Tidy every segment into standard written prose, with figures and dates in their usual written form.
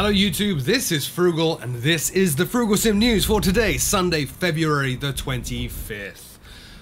Hello YouTube, this is Frugal and this is the Frooglesim news for today, Sunday, February the 25th.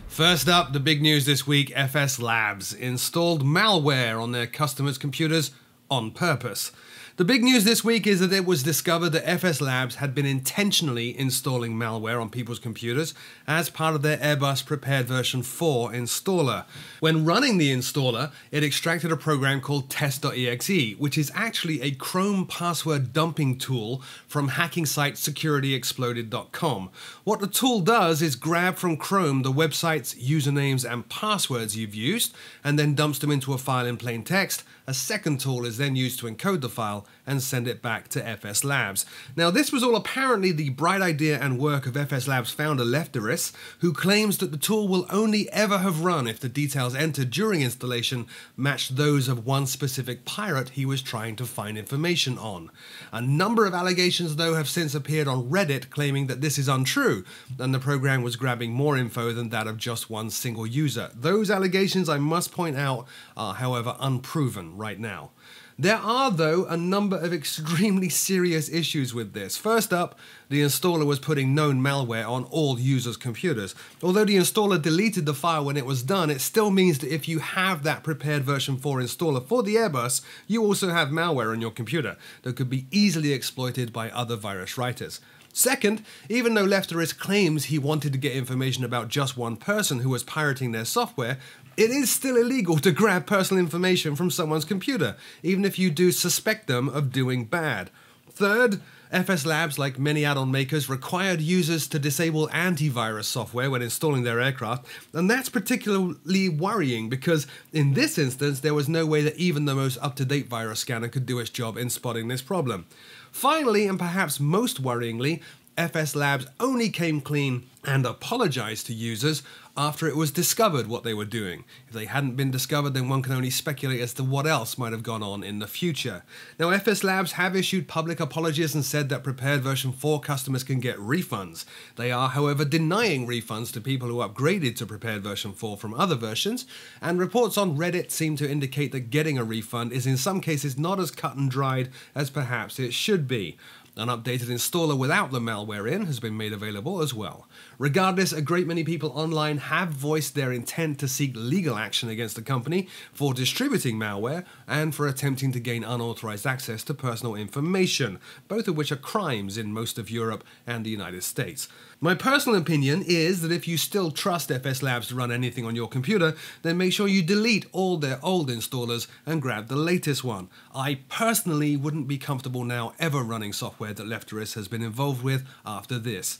First up, the big news this week, FSLabs installed malware on their customers' computers on purpose. The big news this week is that it was discovered that FSLabs had been intentionally installing malware on people's computers as part of their Airbus Prepared version 4 installer. When running the installer, it extracted a program called test.exe, which is actually a Chrome password dumping tool from hacking site securityexploded.com. What the tool does is grab from Chrome the websites, usernames, and passwords you've used, and then dumps them into a file in plain text. A second tool is then used to encode the file and send it back to FSLabs. Now, this was all apparently the bright idea and work of FSLabs founder Lefteris, who claims that the tool will only ever have run if the details entered during installation matched those of one specific pirate he was trying to find information on. A number of allegations, though, have since appeared on Reddit claiming that this is untrue, and the program was grabbing more info than that of just one single user. Those allegations, I must point out, are, however, unproven right now. There are, though, a number of extremely serious issues with this. First up, the installer was putting known malware on all users' computers. Although the installer deleted the file when it was done, it still means that if you have that prepared version 4 installer for the Airbus, you also have malware on your computer that could be easily exploited by other virus writers. Second, even though Lefteris claims he wanted to get information about just one person who was pirating their software, it is still illegal to grab personal information from someone's computer, even if you do suspect them of doing bad. Third, FSLabs, like many add-on makers, required users to disable antivirus software when installing their aircraft, and that's particularly worrying because in this instance there was no way that even the most up-to-date virus scanner could do its job in spotting this problem. Finally, and perhaps most worryingly, FSLabs only came clean and apologized to users after it was discovered what they were doing. If they hadn't been discovered, then one can only speculate as to what else might have gone on in the future. Now, FSLabs have issued public apologies and said that Prepared version 4 customers can get refunds. They are, however, denying refunds to people who upgraded to Prepared version 4 from other versions, and reports on Reddit seem to indicate that getting a refund is in some cases not as cut and dried as perhaps it should be. An updated installer without the malware in has been made available as well. Regardless, a great many people online have voiced their intent to seek legal action against the company for distributing malware and for attempting to gain unauthorized access to personal information, both of which are crimes in most of Europe and the United States. My personal opinion is that if you still trust FSLabs to run anything on your computer, then make sure you delete all their old installers and grab the latest one. I personally wouldn't be comfortable now ever running software that Lefteris has been involved with after this.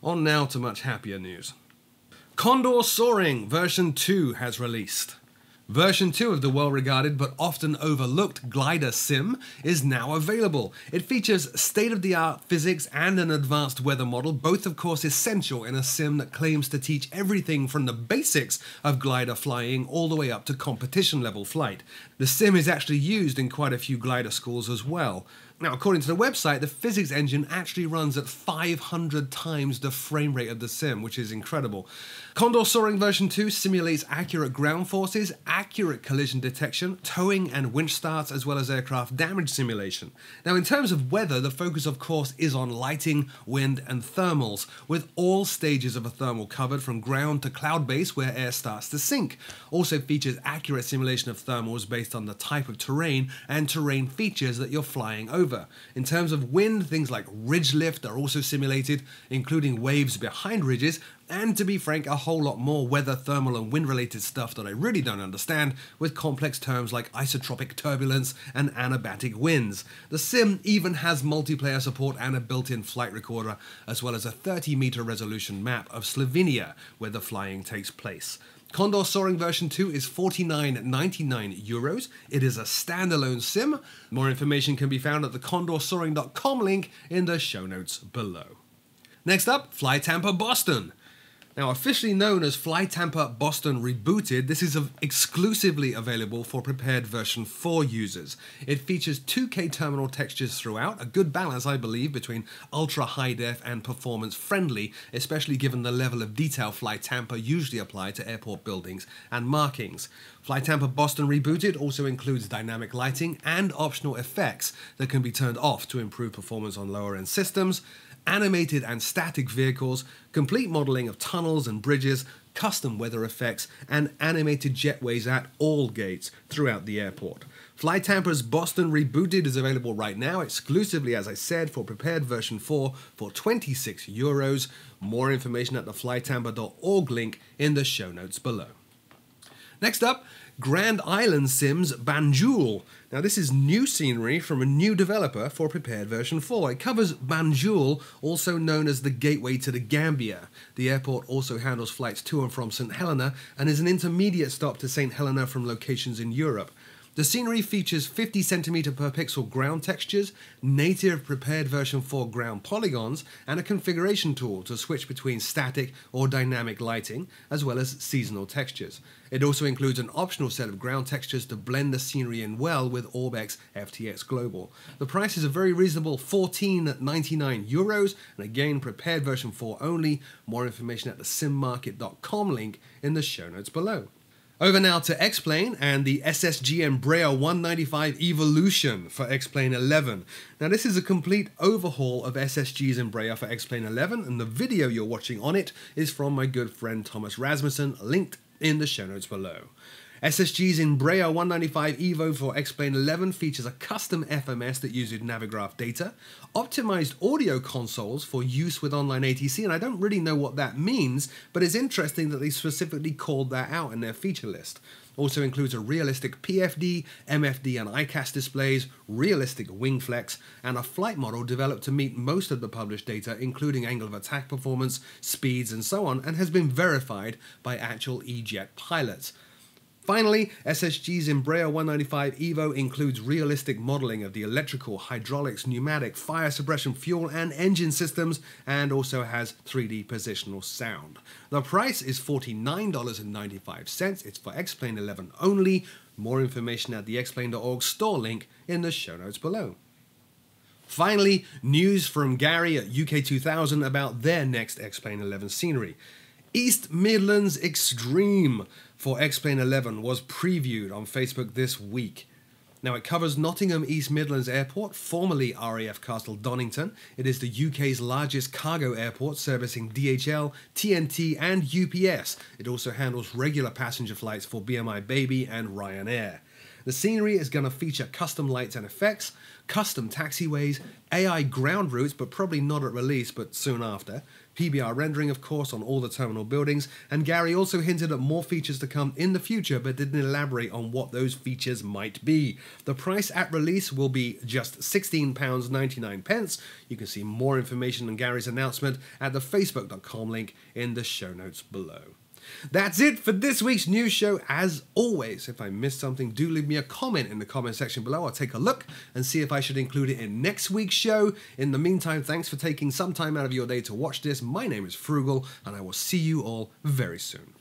On now to much happier news. Condor Soaring version 2 has released. Version 2 of the well-regarded but often overlooked glider sim is now available. It features state-of-the-art physics and an advanced weather model, both of course essential in a sim that claims to teach everything from the basics of glider flying all the way up to competition-level flight. The sim is actually used in quite a few glider schools as well. Now, according to the website, the physics engine actually runs at 500 times the frame rate of the sim, which is incredible. Condor Soaring version 2 simulates accurate ground forces, accurate collision detection, towing and winch starts, as well as aircraft damage simulation. Now, in terms of weather, the focus, of course, is on lighting, wind, and thermals, with all stages of a thermal covered from ground to cloud base where air starts to sink. Also features accurate simulation of thermals based on the type of terrain and terrain features that you're flying over. In terms of wind, things like ridge lift are also simulated, including waves behind ridges, and to be frank, a whole lot more weather, thermal, and wind-related stuff that I really don't understand, with complex terms like isotropic turbulence and anabatic winds. The sim even has multiplayer support and a built-in flight recorder, as well as a 30-meter resolution map of Slovenia, where the flying takes place. Condor Soaring version 2 is €49.99. It is a standalone sim. More information can be found at the condorsoaring.com link in the show notes below. Next up, Fly Tampa Boston. Now, officially known as FlyTamper Boston Rebooted, this is exclusively available for prepared version 4 users. It features 2K terminal textures throughout, a good balance, I believe, between ultra high def and performance friendly, especially given the level of detail FlyTamper usually apply to airport buildings and markings. FlyTamper Boston Rebooted also includes dynamic lighting and optional effects that can be turned off to improve performance on lower end systems, animated and static vehicles, complete modeling of tunnels and bridges, custom weather effects, and animated jetways at all gates throughout the airport. FlyTamper's Boston Rebooted is available right now, exclusively, as I said, for prepared version 4 for €26. More information at the flytamper.org link in the show notes below. Next up, Grand Island Sims Banjul. Now this is new scenery from a new developer for prepared version 4. It covers Banjul, also known as the gateway to the Gambia. The airport also handles flights to and from St. Helena and is an intermediate stop to St. Helena from locations in Europe. The scenery features 50 cm per pixel ground textures, native prepared version 4 ground polygons, and a configuration tool to switch between static or dynamic lighting, as well as seasonal textures. It also includes an optional set of ground textures to blend the scenery in well with Orbx FTX Global. The price is a very reasonable €14.99, and again, prepared version 4 only. More information at the simmarket.com link in the show notes below. Over now to X-Plane and the SSG Embraer 195 Evolution for X-Plane 11. Now this is a complete overhaul of SSG's Embraer for X-Plane 11, and the video you're watching on it is from my good friend Thomas Rasmussen, linked in the show notes below. SSG's Embraer 195 Evo for X-Plane 11 features a custom FMS that uses Navigraph data, optimized audio consoles for use with online ATC, and I don't really know what that means, but it's interesting that they specifically called that out in their feature list. Also includes a realistic PFD, MFD and ICAS displays, realistic wing flex, and a flight model developed to meet most of the published data, including angle of attack performance, speeds and so on, and has been verified by actual E-Jet pilots. Finally, SSG's Embraer 195 Evo includes realistic modeling of the electrical, hydraulics, pneumatic, fire suppression, fuel and engine systems, and also has 3D positional sound. The price is $49.95. It's for X-Plane 11 only. More information at the xplane.org store link in the show notes below. Finally, news from Gary at UK 2000 about their next X-Plane 11 scenery. East Midlands Extreme for X-Plane 11 was previewed on Facebook this week. Now it covers Nottingham East Midlands Airport, formerly RAF Castle Donington. It is the UK's largest cargo airport, servicing DHL, TNT and UPS. It also handles regular passenger flights for BMI Baby and Ryanair. The scenery is going to feature custom lights and effects, custom taxiways, AI ground routes, but probably not at release, but soon after, PBR rendering, of course, on all the terminal buildings, and Gary also hinted at more features to come in the future, but didn't elaborate on what those features might be. The price at release will be just £16.99. You can see more information on Gary's announcement at the facebook.com link in the show notes below. That's it for this week's news show. As always, if I missed something, do leave me a comment in the comment section below. I'll take a look and see if I should include it in next week's show. In the meantime, thanks for taking some time out of your day to watch this. My name is Frugal, and I will see you all very soon.